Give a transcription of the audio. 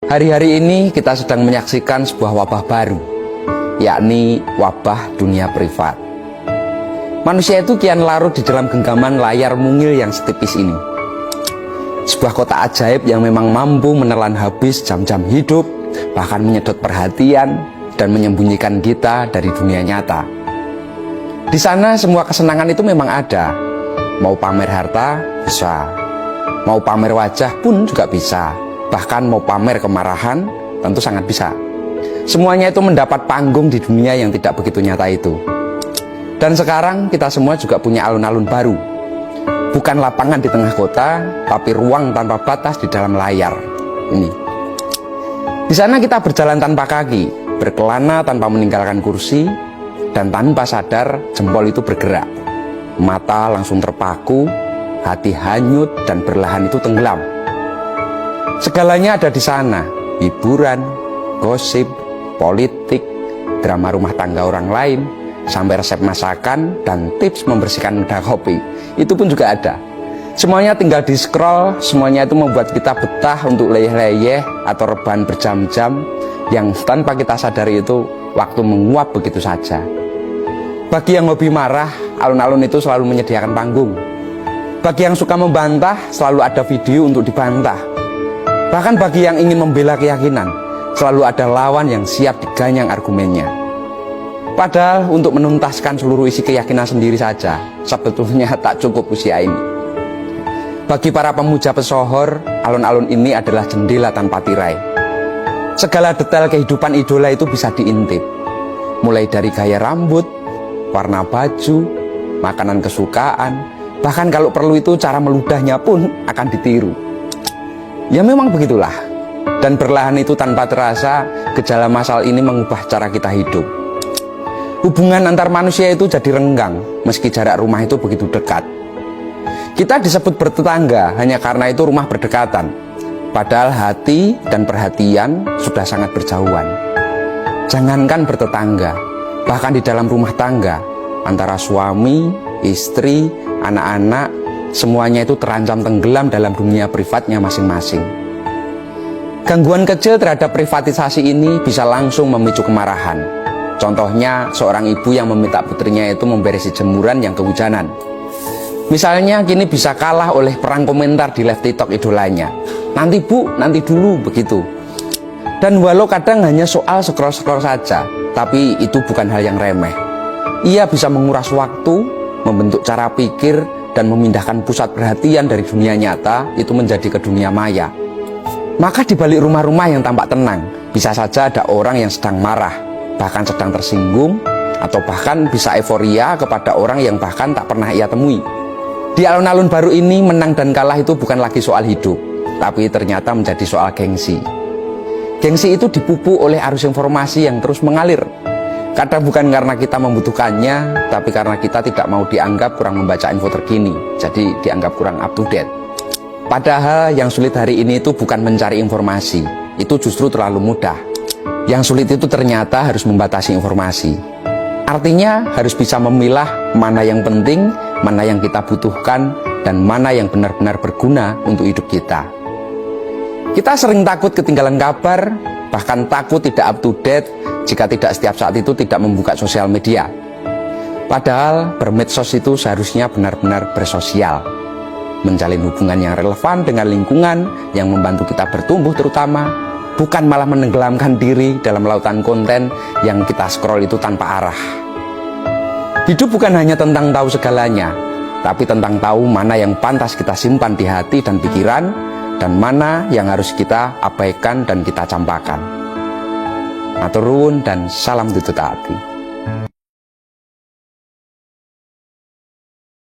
Hari-hari ini kita sedang menyaksikan sebuah wabah baru, yakni wabah dunia privat. Manusia itu kian larut di dalam genggaman layar mungil yang setipis ini. Sebuah kotak ajaib yang memang mampu menelan habis jam-jam hidup, bahkan menyedot perhatian dan menyembunyikan kita dari dunia nyata. Di sana semua kesenangan itu memang ada. Mau pamer harta, bisa. Mau pamer wajah pun juga bisa. Bahkan mau pamer kemarahan, tentu sangat bisa. Semuanya itu mendapat panggung di dunia yang tidak begitu nyata itu. Dan sekarang kita semua juga punya alun-alun baru. Bukan lapangan di tengah kota, tapi ruang tanpa batas di dalam layar. Ini. Di sana kita berjalan tanpa kaki, berkelana tanpa meninggalkan kursi, dan tanpa sadar jempol itu bergerak. Mata langsung terpaku, hati hanyut dan perlahan itu tenggelam. Segalanya ada di sana, hiburan, gosip, politik, drama rumah tangga orang lain, sampai resep masakan dan tips membersihkan noda kopi. Itu pun juga ada. Semuanya tinggal di scroll, semuanya itu membuat kita betah untuk leyeh-leyeh atau rebahan berjam-jam yang tanpa kita sadari itu waktu menguap begitu saja. Bagi yang hobi marah, alun-alun itu selalu menyediakan panggung. Bagi yang suka membantah, selalu ada video untuk dibantah. Bahkan bagi yang ingin membela keyakinan, selalu ada lawan yang siap diganyang argumennya. Padahal untuk menuntaskan seluruh isi keyakinan sendiri saja, sebetulnya tak cukup usia ini. Bagi para pemuja pesohor, alun-alun ini adalah jendela tanpa tirai. Segala detail kehidupan idola itu bisa diintip. Mulai dari gaya rambut, warna baju, makanan kesukaan, bahkan kalau perlu itu cara meludahnya pun akan ditiru. Ya memang begitulah. Dan perlahan itu tanpa terasa, gejala masal ini mengubah cara kita hidup. Hubungan antar manusia itu jadi renggang, meski jarak rumah itu begitu dekat. Kita disebut bertetangga hanya karena itu rumah berdekatan. Padahal hati dan perhatian sudah sangat berjauhan. Jangankan bertetangga, bahkan di dalam rumah tangga, antara suami, istri, anak-anak, semuanya itu terancam tenggelam dalam dunia privatnya masing-masing. Gangguan kecil terhadap privatisasi ini bisa langsung memicu kemarahan. Contohnya, seorang ibu yang meminta putrinya itu memberesi jemuran yang kehujanan. Misalnya, kini bisa kalah oleh perang komentar di live TikTok idolanya. Nanti bu, nanti dulu, begitu. Dan walau kadang hanya soal scroll-scroll saja, tapi itu bukan hal yang remeh. Ia bisa menguras waktu, membentuk cara pikir, dan memindahkan pusat perhatian dari dunia nyata itu menjadi ke dunia maya. Maka di balik rumah-rumah yang tampak tenang, bisa saja ada orang yang sedang marah, bahkan sedang tersinggung, atau bahkan bisa euforia kepada orang yang bahkan tak pernah ia temui. Di alun-alun baru ini, menang dan kalah itu bukan lagi soal hidup, tapi ternyata menjadi soal gengsi. Gengsi itu dipupuk oleh arus informasi yang terus mengalir. Kadang bukan karena kita membutuhkannya, tapi karena kita tidak mau dianggap kurang membaca info terkini, jadi dianggap kurang up to date. Padahal yang sulit hari ini itu bukan mencari informasi, itu justru terlalu mudah. Yang sulit itu ternyata harus membatasi informasi. Artinya harus bisa memilah mana yang penting, mana yang kita butuhkan, dan mana yang benar-benar berguna untuk hidup kita. Kita sering takut ketinggalan kabar, bahkan takut tidak up to date jika tidak setiap saat itu tidak membuka sosial media. Padahal bermedsos itu seharusnya benar-benar bersosial, menjalin hubungan yang relevan dengan lingkungan yang membantu kita bertumbuh terutama, bukan malah menenggelamkan diri dalam lautan konten yang kita scroll itu tanpa arah. Hidup bukan hanya tentang tahu segalanya, tapi tentang tahu mana yang pantas kita simpan di hati dan pikiran, dan mana yang harus kita abaikan dan kita campakkan. Matur nuwun dan salam tutu taati.